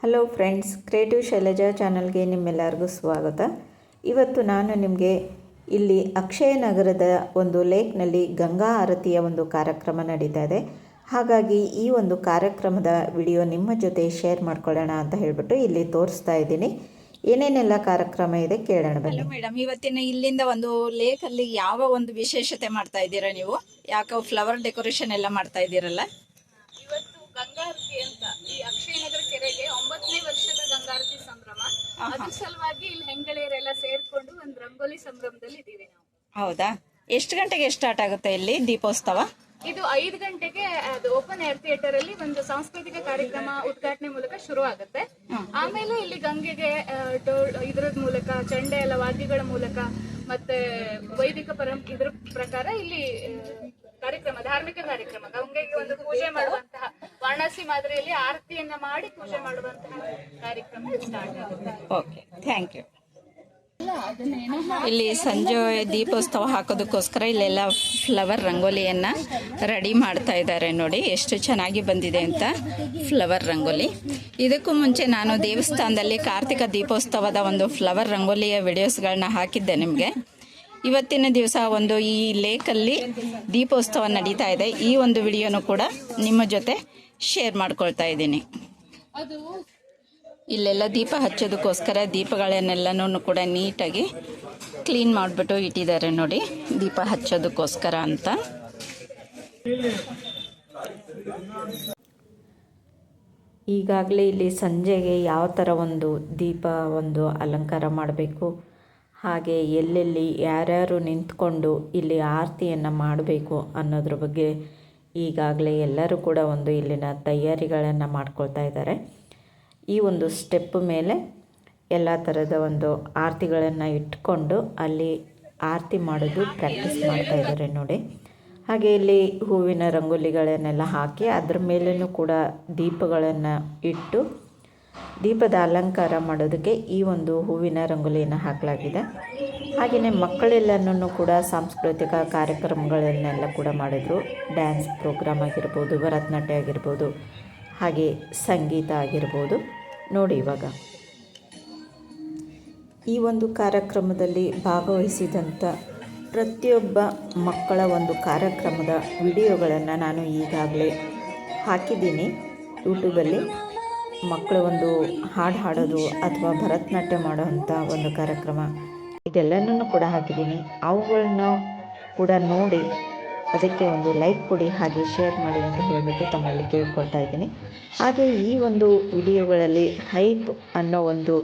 Hello friends, creative Shailaja ಚಾನಲ್ಗೆ ನಿಮ್ಮೆಲ್ಲರಿಗೂ ಸ್ವಾಗತ. ಇವತ್ತು ನಾನು ನಿಮಗೆ ಇಲ್ಲಿ ಅಕ್ಷಯ ನಗರದ ಒಂದು ಲೇಕ್ನಲ್ಲಿ ಗಂಗಾ ಆರತಿಯ ಒಂದು ಕಾರ್ಯಕ್ರಮ ನಡೀತಾ ಇದೆ. ಹಾಗಾಗಿ ಈ ಒಂದು ಕಾರ್ಯಕ್ರಮದ ವಿಡಿಯೋ ನಿಮ್ಮ ಜೊತೆ ಶೇರ್ ಮಾಡ್ಕೊಳ್ಳೋಣ ಅಂತ ಹೇಳಿಬಿಟ್ಟು ಇಲ್ಲಿ ತೋರಿಸ್ತಾ ಇದ್ದೀನಿ. ಏನೇನೆಲ್ಲ ಕಾರ್ಯಕ್ರಮ ಇದೆ ಕೇಳೋಣ ಬನ್ನಿ. ಮೇಡಮ್, ಇವತ್ತಿನ ಇಲ್ಲಿಂದ ಒಂದು ಲೇಕಲ್ಲಿ ಯಾವ ಒಂದು ವಿಶೇಷತೆ ಮಾಡ್ತಾ ಇದ್ದೀರಾ ನೀವು? ಯಾಕೆ ಫ್ಲವರ್ ಡೆಕೋರೇಷನ್ ಎಲ್ಲ ಮಾಡ್ತಾ ಇದ್ದೀರಲ್ಲ? ಇವತ್ತು ಗಂಗಾರತಿ ಅಂತ ಈ ಅಕ್ಷಯನಗರ ಕೆರೆಗೆ 9ನೇ ವರ್ಷದ ಗಂಗಾರತಿ ಸಂಭ್ರಮ. ಅದ್ರ ಸಲುವಾಗಿ ಇಲ್ಲಿ ಹೆಂಗಳೆಯರೆಲ್ಲ ಸೇರ್ಕೊಂಡು ಒಂದು ರಂಗೋಲಿ ಸಂಭ್ರಮದಲ್ಲಿ ಇದೀವಿ ನಾವು. ಹೌದಾ? ಎಷ್ಟು ಗಂಟೆಗೆ ಸ್ಟಾರ್ಟ್ ಆಗುತ್ತೆ ಇಲ್ಲಿ ದೀಪೋತ್ಸವ? ಇದು 5 ಗಂಟೆಗೆ ಅದು ಓಪನ್ ಏರ್ ಥಿಯೇಟರ್ ಅಲ್ಲಿ ಒಂದು ಸಾಂಸ್ಕೃತಿಕ ಕಾರ್ಯಕ್ರಮ ಉದ್ಘಾಟನೆ ಮೂಲಕ ಶುರು ಆಗುತ್ತೆ. ಆಮೇಲೆ ಇಲ್ಲಿ ಗಂಗೆಗೆ ಇದ್ರ ಮೂಲಕ ಚಂಡೆ ಎಲ್ಲ ವಾದ್ಯಗಳ ಮೂಲಕ ಮತ್ತೆ ವೈದಿಕ ಇದ್ರ ಪ್ರಕಾರ ಇಲ್ಲಿ ಕಾರ್ಯಕ್ರಮ, ಧಾರ್ಮಿಕ ಕಾರ್ಯಕ್ರಮ, ಗಂಗೆಗೆ ಒಂದು ಪೂಜೆ ಮಾಡುವಂತಹ ವಾರಣಾಸಿ ಮಾದರಿಯಲ್ಲಿ ಆರತಿಯನ್ನ ಮಾಡಿ ಪೂಜೆ ಮಾಡುವಂತಹ ಕಾರ್ಯಕ್ರಮ ಸ್ಟಾರ್ಟ್ ಆಗುತ್ತೆ. Okay, thank you. ಇಲ್ಲಿ ಸಂಜೆ ದೀಪೋತ್ಸವ ಹಾಕೋದಕ್ಕೋಸ್ಕರ ಇಲ್ಲೆಲ್ಲ ಫ್ಲವರ್ ರಂಗೋಲಿಯನ್ನ ರೆಡಿ ಮಾಡ್ತಾ ಇದ್ದಾರೆ. ನೋಡಿ ಎಷ್ಟು ಚೆನ್ನಾಗಿ ಬಂದಿದೆ ಅಂತ ಫ್ಲವರ್ ರಂಗೋಲಿ. ಇದಕ್ಕೂ ಮುಂಚೆ ನಾನು ದೇವಸ್ಥಾನದಲ್ಲಿ ಕಾರ್ತಿಕ ದೀಪೋತ್ಸವದ ಒಂದು ಫ್ಲವರ್ ರಂಗೋಲಿಯ ವಿಡಿಯೋಸ್ಗಳನ್ನ ಹಾಕಿದ್ದೆ ನಿಮಗೆ. ಇವತ್ತಿನ ದಿವಸ ಒಂದು ಈ ಲೇಕಲ್ಲಿ ದೀಪೋತ್ಸವ ನಡೀತಾ ಇದೆ. ಈ ಒಂದು ವಿಡಿಯೋನು ಕೂಡ ನಿಮ್ಮ ಜೊತೆ ಶೇರ್ ಮಾಡ್ಕೊಳ್ತಾ ಇದ್ದೀನಿ. ಇಲ್ಲೆಲ್ಲ ದೀಪ ಹಚ್ಚೋದಕ್ಕೋಸ್ಕರ ದೀಪಗಳನ್ನೆಲ್ಲನೂ ಕೂಡ ನೀಟಾಗಿ ಕ್ಲೀನ್ ಮಾಡಿಬಿಟ್ಟು ಇಟ್ಟಿದ್ದಾರೆ ನೋಡಿ, ದೀಪ ಹಚ್ಚೋದಕ್ಕೋಸ್ಕರ ಅಂತ. ಈಗಾಗಲೇ ಇಲ್ಲಿ ಸಂಜೆಗೆ ಯಾವ ಥರ ಒಂದು ದೀಪ ಒಂದು ಅಲಂಕಾರ ಮಾಡಬೇಕು, ಹಾಗೆ ಎಲ್ಲೆಲ್ಲಿ ಯಾರ್ಯಾರು ನಿಂತ್ಕೊಂಡು ಇಲ್ಲಿ ಆರತಿಯನ್ನು ಮಾಡಬೇಕು ಅನ್ನೋದ್ರ ಬಗ್ಗೆ ಈಗಾಗಲೇ ಎಲ್ಲರೂ ಕೂಡ ಒಂದು ಇಲ್ಲಿನ ತಯಾರಿಗಳನ್ನು ಮಾಡ್ಕೊಳ್ತಾ ಇದ್ದಾರೆ. ಈ ಒಂದು ಸ್ಟೆಪ್ ಮೇಲೆ ಎಲ್ಲ ಥರದ ಒಂದು ಆರತಿಗಳನ್ನು ಇಟ್ಕೊಂಡು ಅಲ್ಲಿ ಆರತಿ ಮಾಡೋದು ಪ್ರಾಕ್ಟೀಸ್ ಮಾಡ್ತಾ ಇದ್ದಾರೆ ನೋಡಿ. ಹಾಗೆ ಇಲ್ಲಿ ಹೂವಿನ ರಂಗೋಲಿಗಳನ್ನೆಲ್ಲ ಹಾಕಿ ಅದ್ರ ಮೇಲೂ ಕೂಡ ದೀಪಗಳನ್ನು ಇಟ್ಟು ದೀಪದ ಅಲಂಕಾರ ಮಾಡೋದಕ್ಕೆ ಈ ಒಂದು ಹೂವಿನ ರಂಗೋಲಿಯನ್ನು ಹಾಕಲಾಗಿದೆ. ಹಾಗೆಯೇ ಮಕ್ಕಳೆಲ್ಲನೂ ಕೂಡ ಸಾಂಸ್ಕೃತಿಕ ಕಾರ್ಯಕ್ರಮಗಳನ್ನೆಲ್ಲ ಕೂಡ ಮಾಡಿದರು. ಡ್ಯಾನ್ಸ್ ಪ್ರೋಗ್ರಾಮ್ ಆಗಿರ್ಬೋದು, ಭರತನಾಟ್ಯ ಆಗಿರ್ಬೋದು, ಹಾಗೆ ಸಂಗೀತ ಆಗಿರ್ಬೋದು. ನೋಡಿ, ಇವಾಗ ಈ ಒಂದು ಕಾರ್ಯಕ್ರಮದಲ್ಲಿ ಭಾಗವಹಿಸಿದಂಥ ಪ್ರತಿಯೊಬ್ಬ ಮಕ್ಕಳ ಒಂದು ಕಾರ್ಯಕ್ರಮದ ವಿಡಿಯೋಗಳನ್ನು ನಾನು ಈಗಾಗಲೇ ಹಾಕಿದ್ದೀನಿ ಯೂಟ್ಯೂಬಲ್ಲಿ. ಮಕ್ಕಳು ಒಂದು ಹಾಡು ಹಾಡೋದು ಅಥವಾ ಭರತನಾಟ್ಯ ಮಾಡೋವಂಥ ಒಂದು ಕಾರ್ಯಕ್ರಮ ಇದೆಲ್ಲನೂ ಕೂಡ ಹಾಕಿದ್ದೀನಿ. ಅವುಗಳನ್ನ ಕೂಡ ನೋಡಿ ಅದಕ್ಕೆ ಒಂದು ಲೈಕ್ ಕೊಡಿ, ಹಾಗೆ ಶೇರ್ ಮಾಡಿ ಅಂತ ಹೇಳಿಬಿಟ್ಟು ತಮ್ಮಲ್ಲಿ ಕೇಳ್ಕೊಳ್ತಾ ಇದ್ದೀನಿ. ಹಾಗೆ ಈ ಒಂದು ವಿಡಿಯೋಗಳಲ್ಲಿ ಹೈಪ್ ಅನ್ನೋ ಒಂದು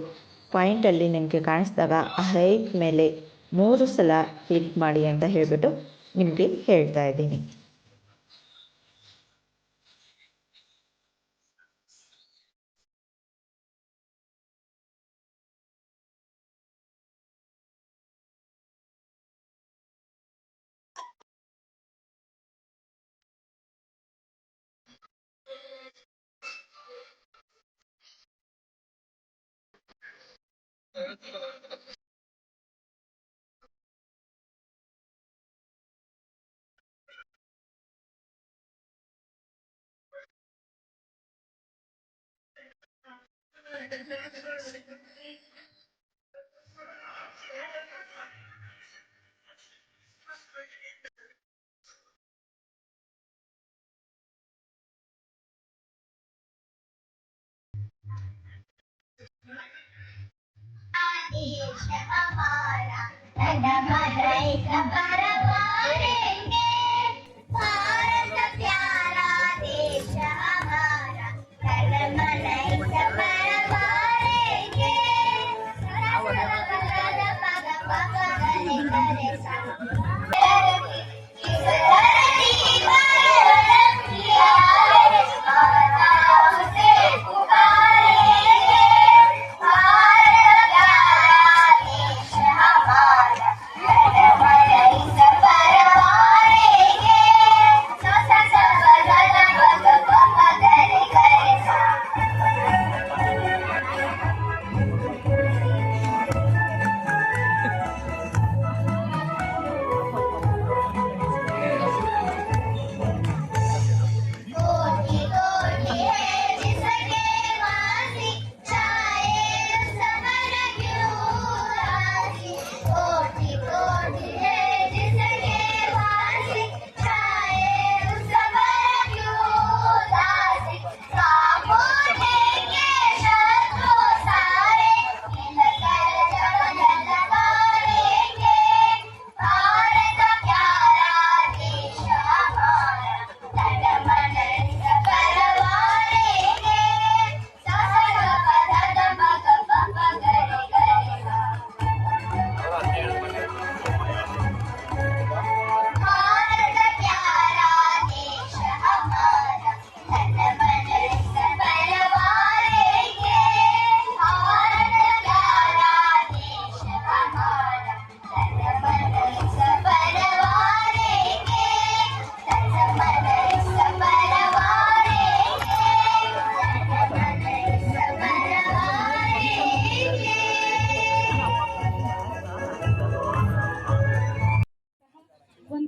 ಪಾಯಿಂಟಲ್ಲಿ ನಿಮಗೆ ಕಾಣಿಸಿದಾಗ ಆ ಹೈಪ್ ಮೇಲೆ 3 ಸಲ ಕ್ಲಿಕ್ ಮಾಡಿ ಅಂತ ಹೇಳಿಬಿಟ್ಟು ನಿಮಗೆ ಹೇಳ್ತಾ ಇದ್ದೀನಿ.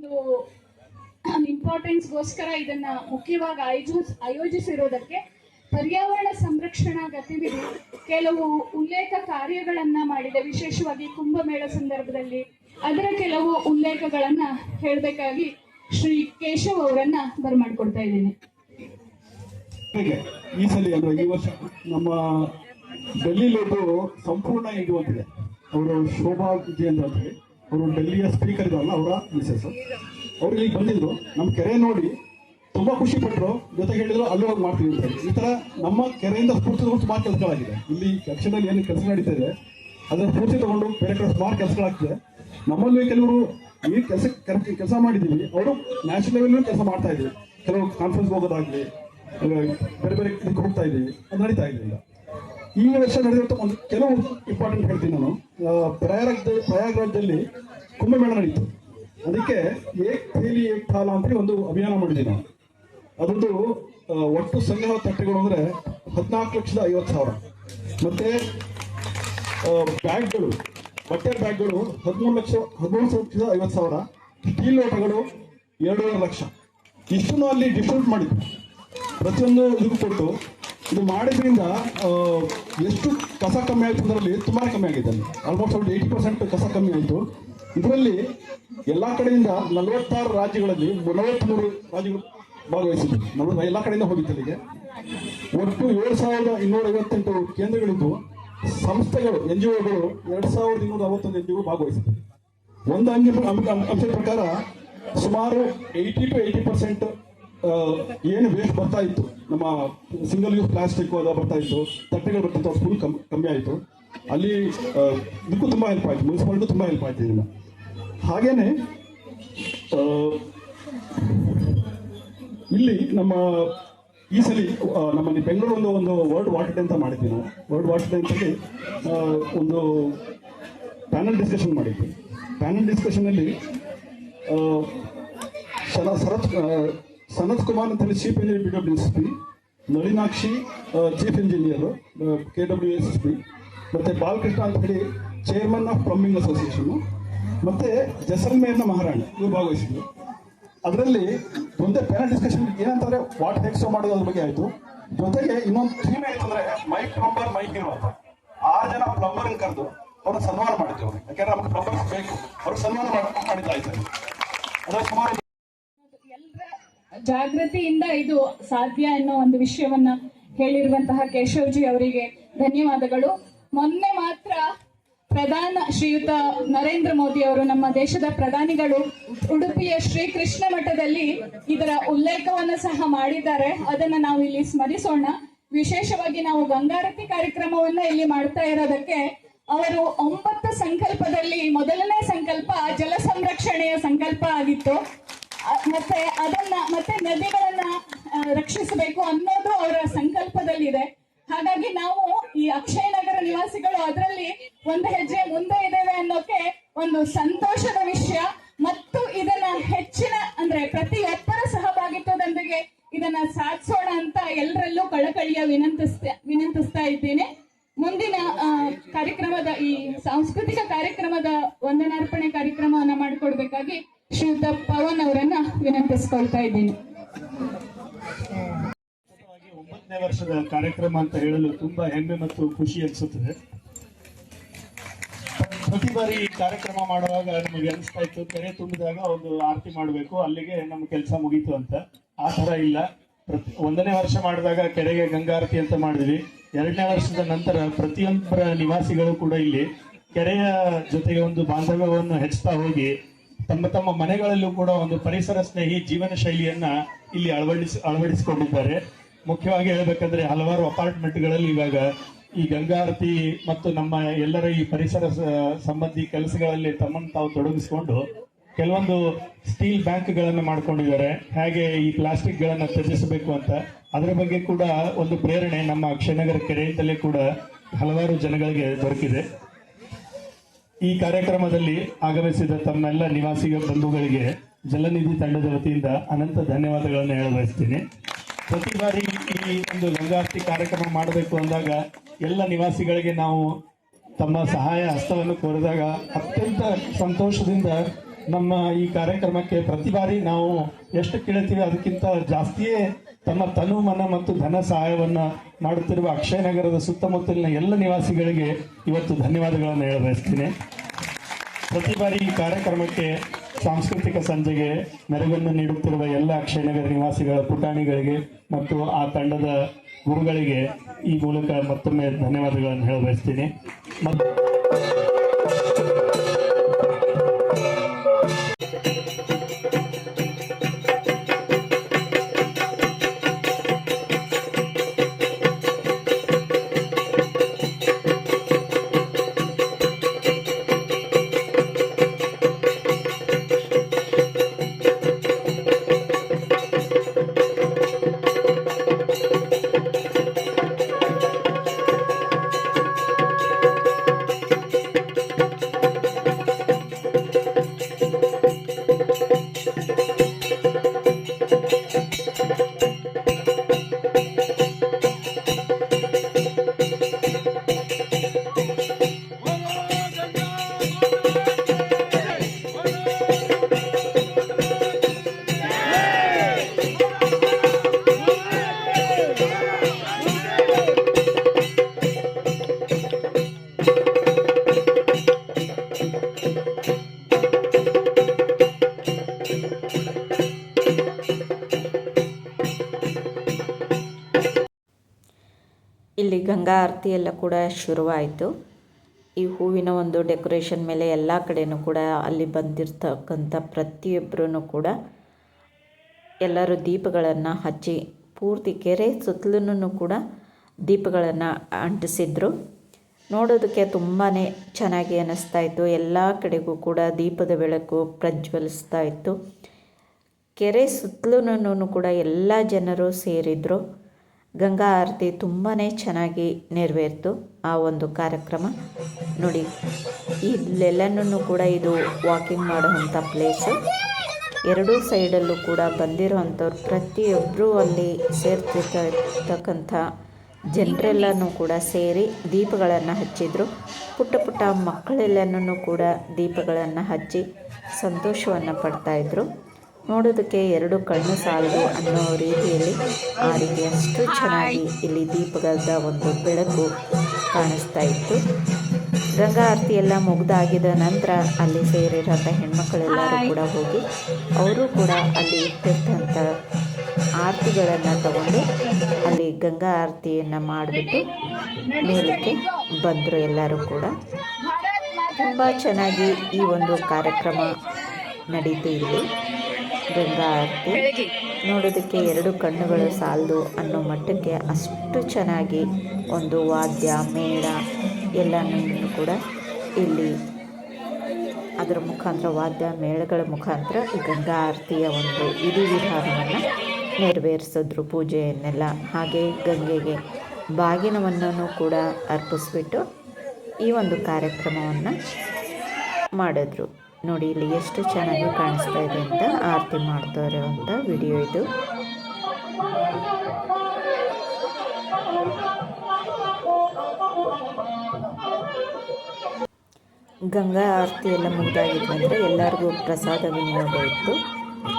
ಒಂದು ಇಂಪಾರ್ಟೆನ್ಸ್ಗೋಸ್ಕರ ಇದನ್ನ ಮುಖ್ಯವಾಗಿ ಆಯೋಜಿಸಿರೋದಕ್ಕೆ ಪರ್ಯಾವರಣ ಸಂರಕ್ಷಣಾ ಗತಿವಿಧಿ ಕೆಲವು ಉಲ್ಲೇಖ ಕಾರ್ಯಗಳನ್ನ ಮಾಡಿದೆ. ವಿಶೇಷವಾಗಿ ಕುಂಭಮೇಳ ಸಂದರ್ಭದಲ್ಲಿ ಅದರ ಕೆಲವು ಉಲ್ಲೇಖಗಳನ್ನ ಹೇಳಬೇಕಾಗಿ ಶ್ರೀ ಕೇಶವ್ ಅವರನ್ನ ಬರಮಾಡ್ಕೊಡ್ತಾ ಇದ್ದೀನಿ. ಈ ಸಲ ಅಂದ್ರೆ ಈ ವರ್ಷ ನಮ್ಮ ಡೆಲ್ಲಿಲೊಂದು ಸಂಪೂರ್ಣ ಇದು ಅಂತಿದೆ. ಅವರು ಶೋಭಾ ವಿಜಯೇಂದ್ರ ಅಂತ ಹೇಳಿ, ಅವರು ಡೆಲ್ಲಿಯ ಸ್ಪೀಕರ್ ಇದಾರಲ್ಲ, ಅವರ ಮಿಸಸ್ ಅವ್ರು ಇಲ್ಲಿ ಬಂದಿದ್ರು. ನಮ್ಮ ಕೆರೆ ನೋಡಿ ತುಂಬಾ ಖುಷಿ ಪಟ್ಟರು. ಜೊತೆಗೆ ಹೇಳಿದ್ರು ಅಲ್ಲೂ ಹೋಗಿ ಮಾಡ್ತೀವಿ ಅಂತ ಹೇಳಿ. ಈ ತರ ನಮ್ಮ ಕೆರೆಯಿಂದ ಸ್ಫೂರ್ತಿ ತಗೊಂಡು ಸುಮಾರು ಕೆಲಸಗಳಾಗಿದೆ. ಇಲ್ಲಿ ಯಕ್ಷದಲ್ಲಿ ಏನು ಕೆಲಸ ನಡೀತಾ ಇದೆ ಅದರ ಸ್ಫೂರ್ತಿ ತಗೊಂಡು ಬೇರೆ ಕಡೆ ಸುಮಾರು ಕೆಲಸಗಳಾಗ್ತದೆ. ನಮ್ಮಲ್ಲಿ ಕೆಲವರು ಈ ಕೆಲಸ ಮಾಡಿದ್ದೀವಿ, ಅವರು ನ್ಯಾಷನಲ್ ಲೆವೆಲ್ ಕೆಲಸ ಮಾಡ್ತಾ ಇದ್ದೀವಿ. ಕೆಲವು ಕಾನ್ಫರೆನ್ಸ್ ಹೋಗೋದಾಗ್ಲಿ, ಬೇರೆ ಬೇರೆ ಇದಕ್ಕೆ ಹೋಗ್ತಾ ಇದ್ದೀವಿ, ಅದು ನಡೀತಾ ಇದ್ದಿಲ್ಲ. ಈ ವರ್ಷ ನಡೆದಿರೋ ಒಂದು ಕೆಲವು ಇಂಪಾರ್ಟೆಂಟ್ ಹೇಳ್ತೀನಿ ನಾನು. ಪ್ರಯಾಗ್ರಾಜ್ದಲ್ಲಿ ಕುಂಭಮೇಳ ನಡೀತು. ಅದಕ್ಕೆ ಏಕ್ ಥೇಲಿ ಏಕ್ ಥಾಲ ಅಂತ ಒಂದು ಅಭಿಯಾನ ಮಾಡಿದ್ದೀವಿ ನಾವು. ಅದೊಂದು ಒಟ್ಟು ಸಂಗ್ರಹ ತಟ್ಟೆಗಳು ಅಂದರೆ 14,50,000. ಮತ್ತೆ ಬ್ಯಾಗ್ಗಳು, ಬಟ್ಟೆ ಬ್ಯಾಗ್ಗಳು 13,50,000. ಸ್ಟೀಲ್ ಲೋಟಗಳು 2.5 ಲಕ್ಷ. ಇಷ್ಟನ್ನು ಅಲ್ಲಿ ಡಿಸ್ಟ್ರಿಬ್ಯೂಟ್ ಮಾಡಿದ್ವಿ, ಪ್ರತಿಯೊಂದು ಇದಕ್ಕೂ ಕೊಟ್ಟು. ಇದು ಮಾಡಿದ್ರಿಂದ ಎಷ್ಟು ಕಸ ಕಮ್ಮಿ ಆಯಿತು ಅದರಲ್ಲಿ ತುಂಬಾ ಕಮ್ಮಿ ಆಗಿದೆ. ಅಲ್ಲಿ ಆಲ್ಮೋಸ್ಟ್ ಒಂದು 80% ಕಸ ಕಮ್ಮಿ ಆಯಿತು. ಇದರಲ್ಲಿ ಎಲ್ಲ ಕಡೆಯಿಂದ 46 ರಾಜ್ಯಗಳಲ್ಲಿ 43 ರಾಜ್ಯಗಳು ಭಾಗವಹಿಸಿದ್ವಿ. ಎಲ್ಲ ಕಡೆಯಿಂದ ಹೋಗಿತ್ತು ಅಲ್ಲಿಗೆ. ಒಟ್ಟು 7,258 ಕೇಂದ್ರಗಳಿದ್ದು, ಸಂಸ್ಥೆಗಳು NGOಗಳು 2,261 NGO ಭಾಗವಹಿಸಿದ್ವಿ. ಒಂದು ಅಂಶದ ಪ್ರಕಾರ ಸುಮಾರು 80 to 80% ಏನು ವೇಸ್ಟ್ ಬರ್ತಾ ಇತ್ತು, ನಮ್ಮ ಸಿಂಗಲ್ ಯೂಸ್ ಪ್ಲಾಸ್ಟಿಕ್ ಅದು ಬರ್ತಾ ಇತ್ತು, ತಟ್ಟೆಗಳು ಬರ್ತಿತ್ತು, ಅದು ಫುಲ್ ಕಮ್ಮಿ ಆಯಿತು. ಅಲ್ಲಿ ಇದಕ್ಕೂ ತುಂಬ ಹೆಲ್ಪ್ ಆಯಿತು, ಮುನ್ಸಿಪಾಲಿಟಿಗೂ ತುಂಬ ಹೆಲ್ಪ್ ಆಯಿತು ಇದನ್ನು. ಹಾಗೇನೆ ಇಲ್ಲಿ ನಮ್ಮ ಈ ಸಲ ನಮ್ಮಲ್ಲಿ ಬೆಂಗಳೂರು ಒಂದು ವರ್ಲ್ಡ್ ವಾಟರ್ ಡೇ ಅಂತ ಮಾಡಿದ್ವಿ ನಾವು. ವರ್ಲ್ಡ್ ವಾಟರ್ ಡೇ ಅಂತೇಳಿ ಒಂದು ಪ್ಯಾನಲ್ ಡಿಸ್ಕಷನ್ ಮಾಡಿದ್ವಿ. ಪ್ಯಾನಲ್ ಡಿಸ್ಕಷನಲ್ಲಿ ಸನತ್ ಕುಮಾರ್ ಅಂತ ಹೇಳಿ chief engineer BWSP, Nalinakshi chief engineer KWSP, ಮತ್ತೆ ಬಾಲಕೃಷ್ಣ ಅಂತ ಹೇಳಿ ಚೇರ್ಮನ್ ಆಫ್ ಪ್ಲಂಬಿಂಗ್ ಅಸೋಸಿಯೇಷನ್, ಮತ್ತೆ ಜೈಸಲ್ಮೇರ್ನ ಮಹಾರಾಣಿ ಇವರು ಭಾಗವಹಿಸಿದ್ರು. ಅದರಲ್ಲಿ ಒಂದೇ ಪ್ಯಾನಲ್ ಡಿಸ್ಕಷನ್ ಏನಂತಂದ್ರೆ ವಾಟರ್ ಎಕ್ಸ್ಟ್ರಾ ಮಾಡೋದು ಅದ್ರ ಬಗ್ಗೆ ಆಯಿತು. ಜೊತೆಗೆ ಇನ್ನೊಂದು ಥೀಮ್ ಏನಂತಂದ್ರೆ ಮೈಕ್ ಪ್ಲಂಬರ್ ಮೈಕ್ ಇರುವಂತ 6 ಜನ ಪ್ಲಂಬರ್ ಕರೆದು ಅವ್ರನ್ನ ಸನ್ಮಾನ ಮಾಡಿದ್ವಿ. ಅವ್ರಿಗೆ ಯಾಕಂದ್ರೆ ನಮ್ಗೆ ಪ್ಲಂಬರ್ಸ್ ಬೇಕು, ಅವ್ರಿಗೆ ಸನ್ಮಾನ ಮಾಡಿದ್ದಾಯ್ತು. ಅದರ ಸುಮಾರು ಜಾಗೃತಿಯಿಂದ ಇದು ಸಾಧ್ಯ ಅನ್ನೋ ಒಂದು ವಿಷಯವನ್ನ ಹೇಳಿರುವಂತಹ ಕೇಶವ್ಜಿ ಅವರಿಗೆ ಧನ್ಯವಾದಗಳು. ಮೊನ್ನೆ ಮಾತ್ರ ಶ್ರೀಯುತ ನರೇಂದ್ರ ಮೋದಿ ಅವರು, ನಮ್ಮ ದೇಶದ ಪ್ರಧಾನಿಗಳು, ಉಡುಪಿಯ ಶ್ರೀಕೃಷ್ಣ ಮಠದಲ್ಲಿ ಇದರ ಉಲ್ಲೇಖವನ್ನು ಸಹ ಮಾಡಿದ್ದಾರೆ. ಅದನ್ನ ನಾವು ಇಲ್ಲಿ ಸ್ಮರಿಸೋಣ. ವಿಶೇಷವಾಗಿ ನಾವು ಗಂಗಾರತಿ ಕಾರ್ಯಕ್ರಮವನ್ನ ಇಲ್ಲಿ ಮಾಡ್ತಾ ಇರೋದಕ್ಕೆ ಅವರು 9 ಸಂಕಲ್ಪದಲ್ಲಿ ಮೊದಲನೇ ಸಂಕಲ್ಪ ಜಲ ಸಂರಕ್ಷಣೆಯ ಸಂಕಲ್ಪ ಆಗಿತ್ತು. ಮತ್ತೆ ನದಿಗಳನ್ನ ರಕ್ಷಿಸಬೇಕು ಅನ್ನೋದು ಅವರ ಸಂಕಲ್ಪದಲ್ಲಿದೆ. ಹಾಗಾಗಿ ನಾವು ಈ ಅಕ್ಷಯ ನಗರ ನಿವಾಸಿಗಳು ಅದರಲ್ಲಿ ಒಂದು ಹೆಜ್ಜೆ ಮುಂದೆ ಇದ್ದೇವೆ ಅನ್ನೋಕೆ ಒಂದು ಸಂತೋಷದ ವಿಷಯ. ಮತ್ತು ಇದನ್ನ ಹೆಚ್ಚಿನ ಪ್ರತಿಯೊಬ್ಬರ ಸಹಭಾಗಿತ್ವದೊಂದಿಗೆ ಇದನ್ನ ಸಾಧಿಸೋಣ ಅಂತ ಎಲ್ಲರಲ್ಲೂ ಕಳಕಳಿಯ ವಿನಂತಿಸ್ತಾ ಇದ್ದೇನೆ. ಮುಂದಿನ ಕಾರ್ಯಕ್ರಮದ ಈ ಸಾಂಸ್ಕೃತಿಕ ಕಾರ್ಯಕ್ರಮದ ವಂದನಾರ್ಪಣೆ ಕಾರ್ಯಕ್ರಮವನ್ನ ಮಾಡಿಕೊಡ್ಬೇಕಾಗಿ ಶ್ರೀಯುತ ಪವನ್ ಅವರನ್ನ ವಿನಂತಿಸ್ಕೊಳ್ತಾ ಇದ್ದೀನಿ. 9ನೇ ವರ್ಷದ ಕಾರ್ಯಕ್ರಮ ಅಂತ ಹೇಳಲು ತುಂಬಾ ಹೆಮ್ಮೆ ಮತ್ತು ಖುಷಿ ಅನಿಸುತ್ತದೆ. ಪ್ರತಿ ಬಾರಿ ಈ ಕಾರ್ಯಕ್ರಮ ಮಾಡುವಾಗ ನಮಗೆ ಅನಿಸ್ತಾ ಇತ್ತು, ಕೆರೆ ತುಂಬಿದಾಗ ಒಂದು ಆರತಿ ಮಾಡಬೇಕು, ಅಲ್ಲಿಗೆ ನಮ್ಮ ಕೆಲಸ ಮುಗೀತು ಅಂತ. ಆ ಥರ ಇಲ್ಲ. 1ನೇ ವರ್ಷ ಮಾಡಿದಾಗ ಕೆರೆಗೆ ಗಂಗಾರತಿ ಅಂತ ಮಾಡಿದ್ವಿ. 2ನೇ ವರ್ಷದ ನಂತರ ಪ್ರತಿಯೊಬ್ಬರ ನಿವಾಸಿಗಳು ಕೂಡ ಇಲ್ಲಿ ಕೆರೆಯ ಜೊತೆಗೆ ಒಂದು ಬಾಂಧವ್ಯವನ್ನು ಹೆಚ್ಚುತ್ತಾ ಹೋಗಿ ತಮ್ಮ ತಮ್ಮ ಮನೆಗಳಲ್ಲೂ ಕೂಡ ಒಂದು ಪರಿಸರ ಸ್ನೇಹಿ ಜೀವನ ಶೈಲಿಯನ್ನ ಇಲ್ಲಿ ಅಳವಡಿಸಿಕೊಂಡಿದ್ದಾರೆ. ಮುಖ್ಯವಾಗಿ ಹೇಳ್ಬೇಕಂದ್ರೆ ಹಲವಾರು ಅಪಾರ್ಟ್ಮೆಂಟ್ಗಳಲ್ಲಿ ಇವಾಗ ಈ ಗಂಗಾರತಿ ಮತ್ತು ನಮ್ಮ ಎಲ್ಲರ ಈ ಪರಿಸರ ಸಂಬಂಧಿ ಕೆಲಸಗಳಲ್ಲಿ ತಮ್ಮನ್ನು ತಾವು ತೊಡಗಿಸಿಕೊಂಡು ಕೆಲವೊಂದು ಸ್ಟೀಲ್ ಬ್ಯಾಂಕ್ಗಳನ್ನು ಮಾಡ್ಕೊಂಡಿದ್ದಾರೆ. ಹಾಗೆ ಈ ಪ್ಲಾಸ್ಟಿಕ್ಗಳನ್ನು ತ್ಯಜಿಸಬೇಕು ಅಂತ ಅದರ ಬಗ್ಗೆ ಕೂಡ ಒಂದು ಪ್ರೇರಣೆ ನಮ್ಮ ಅಕ್ಷಯನಗರ ಕೆರೆಯಿಂದಲೇ ಕೂಡ ಹಲವಾರು ಜನಗಳಿಗೆ ದೊರಕಿದೆ. ಈ ಕಾರ್ಯಕ್ರಮದಲ್ಲಿ ಆಗಮಿಸಿದ ತಮ್ಮೆಲ್ಲ ನಿವಾಸಿ ಬಂಧುಗಳಿಗೆ ಜಲನಿಧಿ ತಂಡದ ವತಿಯಿಂದ ಅನಂತ ಧನ್ಯವಾದಗಳನ್ನು ಹೇಳ ಬಯಸ್ತೀನಿ. ಪ್ರತಿ ಬಾರಿ ಈ ಒಂದು ಗಂಗಾರತಿ ಕಾರ್ಯಕ್ರಮ ಮಾಡಬೇಕು ಅಂದಾಗ ಎಲ್ಲ ನಿವಾಸಿಗಳಿಗೆ ನಾವು ತಮ್ಮ ಸಹಾಯ ಹಸ್ತವನ್ನು ಕೋರಿದಾಗ ಅತ್ಯಂತ ಸಂತೋಷದಿಂದ ನಮ್ಮ ಈ ಕಾರ್ಯಕ್ರಮಕ್ಕೆ ಪ್ರತಿ ಬಾರಿ ನಾವು ಎಷ್ಟು ಕೇಳ್ತೀವಿ ಅದಕ್ಕಿಂತ ಜಾಸ್ತಿಯೇ ತಮ್ಮ ತನು ಮನ ಮತ್ತು ಧನ ಸಹಾಯವನ್ನ ಮಾಡುತ್ತಿರುವ ಅಕ್ಷಯ ನಗರದ ಸುತ್ತಮುತ್ತಲಿನ ಎಲ್ಲ ನಿವಾಸಿಗಳಿಗೆ ಇವತ್ತು ಧನ್ಯವಾದಗಳನ್ನು ಹೇಳ ಬಯಸ್ತೀನಿ. ಪ್ರತಿ ಬಾರಿ ಈ ಕಾರ್ಯಕ್ರಮಕ್ಕೆ ಸಾಂಸ್ಕೃತಿಕ ಸಂಜೆಗೆ ಮೆರುಗನ್ನು ನೀಡುತ್ತಿರುವ ಎಲ್ಲ ಅಕ್ಷಯನಗರ ನಿವಾಸಿಗಳ ಪುಟಾಣಿಗಳಿಗೆ ಮತ್ತು ಆ ತಂಡದ ಗುರುಗಳಿಗೆ ಈ ಮೂಲಕ ಮತ್ತೊಮ್ಮೆ ಧನ್ಯವಾದಗಳನ್ನು ಹೇಳ ಬಯಸ್ತೀನಿ. ಇಲ್ಲಿ ಗಂಗಾ ಆರತಿ ಎಲ್ಲ ಕೂಡ ಶುರುವಾಯಿತು. ಈ ಹೂವಿನ ಒಂದು ಡೆಕೋರೇಷನ್ ಮೇಲೆ ಎಲ್ಲ ಕಡೆಯೂ ಕೂಡ ಅಲ್ಲಿ ಬಂದಿರತಕ್ಕಂಥ ಪ್ರತಿಯೊಬ್ಬರೂ ಕೂಡ ಎಲ್ಲರೂ ದೀಪಗಳನ್ನು ಹಚ್ಚಿ ಪೂರ್ತಿ ಕೆರೆ ಸುತ್ತಲೂ ಕೂಡ ದೀಪಗಳನ್ನು ಅಂಟಿಸಿದ್ರು. ನೋಡೋದಕ್ಕೆ ತುಂಬಾ ಚೆನ್ನಾಗಿ ಅನ್ನಿಸ್ತಾ ಇತ್ತು. ಎಲ್ಲ ಕಡೆಗೂ ಕೂಡ ದೀಪದ ಬೆಳಕು ಪ್ರಜ್ವಲಿಸ್ತಾ ಇತ್ತು. ಕೆರೆ ಸುತ್ತಲೂ ಕೂಡ ಎಲ್ಲ ಜನರು ಸೇರಿದ್ರು. ಗಂಗಾ ಆರತಿ ತುಂಬಾ ಚೆನ್ನಾಗಿ ನೆರವೇರಿತು ಆ ಒಂದು ಕಾರ್ಯಕ್ರಮ. ನೋಡಿ, ಇಲ್ಲೆಲ್ಲನೂ ಕೂಡ ಇದು ವಾಕಿಂಗ್ ಮಾಡುವಂಥ ಪ್ಲೇಸು. ಎರಡೂ ಸೈಡಲ್ಲೂ ಕೂಡ ಬಂದಿರೋವಂಥವ್ರು ಪ್ರತಿಯೊಬ್ಬರೂ ಅಲ್ಲಿ ಸೇರ್ತಿರ್ತಕ್ಕಂಥ ಜನರೆಲ್ಲನೂ ಕೂಡ ಸೇರಿ ದೀಪಗಳನ್ನು ಹಚ್ಚಿದ್ರು. ಪುಟ್ಟ ಪುಟ್ಟ ಮಕ್ಕಳೆಲ್ಲನೂ ಕೂಡ ದೀಪಗಳನ್ನು ಹಚ್ಚಿ ಸಂತೋಷವನ್ನು ಪಡ್ತಾಯಿದ್ರು. ನೋಡೋದಕ್ಕೆ ಎರಡು ಕಣ್ಣು ಸಾಲದು ಅನ್ನೋ ರೀತಿಯಲ್ಲಿ ಆ ರೀತಿ ಅಷ್ಟು ಚೆನ್ನಾಗಿ ಇಲ್ಲಿ ದೀಪದ ಒಂದು ಬೆಳಕು ಕಾಣಿಸ್ತಾ ಇತ್ತು. ಗಂಗಾ ಆರತಿ ಎಲ್ಲ ಮುಗಿದಾಗಿದ ನಂತರ ಅಲ್ಲಿ ಸೇರಿರೋಂಥ ಹೆಣ್ಮಕ್ಳೆಲ್ಲರೂ ಕೂಡ ಹೋಗಿ ಅವರು ಕೂಡ ಅಲ್ಲಿ ಇಟ್ಟಿರ್ತಂಥ ಆರತಿಗಳನ್ನು ತಗೊಂಡು ಅಲ್ಲಿ ಗಂಗಾ ಆರತಿಯನ್ನು ಮಾಡಿಬಿಟ್ಟು ಮೇಲಕ್ಕೆ ಬಂದರು. ಎಲ್ಲರೂ ಕೂಡ ತುಂಬ ಚೆನ್ನಾಗಿ ಈ ಒಂದು ಕಾರ್ಯಕ್ರಮ ನಡೀತು. ಇಲ್ಲಿ ಗಂಗಾ ಆರತಿ ನೋಡೋದಕ್ಕೆ ಎರಡು ಕಣ್ಣುಗಳು ಸಾಲದು ಅನ್ನೋ ಮಟ್ಟಕ್ಕೆ ಅಷ್ಟು ಚೆನ್ನಾಗಿ ಒಂದು ವಾದ್ಯ ಮೇಳ ಎಲ್ಲನೂ ಕೂಡ ಇಲ್ಲಿ ಅದರ ಮುಖಾಂತರ ವಾದ್ಯ ಮೇಳಗಳ ಮುಖಾಂತರ ಗಂಗಾ ಆರತಿಯ ಒಂದು ವಿಧಿವಿಧಾನವನ್ನು ನೆರವೇರಿಸಿದ್ರು. ಪೂಜೆಯನ್ನೆಲ್ಲ ಹಾಗೆ ಗಂಗೆಗೆ ಬಾಗಿನವನ್ನು ಕೂಡ ಅರ್ಪಿಸ್ಬಿಟ್ಟು ಈ ಒಂದು ಕಾರ್ಯಕ್ರಮವನ್ನು ಮಾಡಿದ್ರು. ನೋಡಿ ಇಲ್ಲಿ ಎಷ್ಟು ಚೆನ್ನಾಗಿ ಕಾಣಿಸ್ತಾ ಇದೆ ಅಂತ ಆರತಿ ಮಾಡ್ತಾ ಇರೋವಂಥ ವಿಡಿಯೋ ಇದು. ಗಂಗಾ ಆರತಿ ಎಲ್ಲ ಮುಗಿದಾಗಿದ್ದಂದರೆ ಎಲ್ಲರಿಗೂ ಪ್ರಸಾದ ವಿನಿಯೋಗ ಇತ್ತು.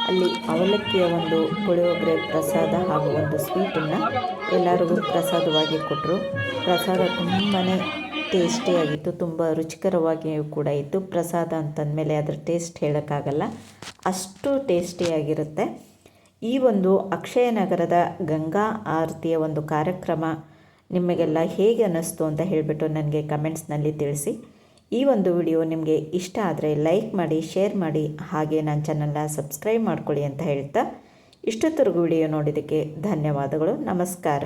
ಅಲ್ಲಿ ಅವಲಕ್ಕಿಯ ಒಂದು ಪುಳಿಯೋಗರೆ ಪ್ರಸಾದ ಹಾಗೂ ಒಂದು ಸ್ವೀಟನ್ನು ಎಲ್ಲರಿಗೂ ಪ್ರಸಾದವಾಗಿ ಕೊಟ್ಟರು. ಪ್ರಸಾದ ತುಂಬಾ ಟೇಸ್ಟಿಯಾಗಿತ್ತು, ತುಂಬ ರುಚಿಕರವಾಗಿಯೂ ಕೂಡ ಇತ್ತು. ಪ್ರಸಾದ ಅಂತಂದಮೇಲೆ ಅದರ ಟೇಸ್ಟ್ ಹೇಳೋಕ್ಕಾಗಲ್ಲ, ಅಷ್ಟು ಟೇಸ್ಟಿಯಾಗಿರುತ್ತೆ. ಈ ಒಂದು ಅಕ್ಷಯ ನಗರದ ಗಂಗಾ ಆರತಿಯ ಒಂದು ಕಾರ್ಯಕ್ರಮ ನಿಮಗೆಲ್ಲ ಹೇಗೆ ಅನ್ನಿಸ್ತು ಅಂತ ಹೇಳಿಬಿಟ್ಟು ನನಗೆ ಕಮೆಂಟ್ಸ್ನಲ್ಲಿ ತಿಳಿಸಿ. ಈ ಒಂದು ವಿಡಿಯೋ ನಿಮಗೆ ಇಷ್ಟ ಆದರೆ ಲೈಕ್ ಮಾಡಿ, ಶೇರ್ ಮಾಡಿ, ಹಾಗೆ ನನ್ನ ಚಾನಲ್ನ ಸಬ್ಸ್ಕ್ರೈಬ್ ಮಾಡ್ಕೊಳ್ಳಿ ಅಂತ ಹೇಳ್ತಾ ಇಷ್ಟೊತ್ತರೆಗೂ ವಿಡಿಯೋ ನೋಡಿದ್ದಕ್ಕೆ ಧನ್ಯವಾದಗಳು. ನಮಸ್ಕಾರ.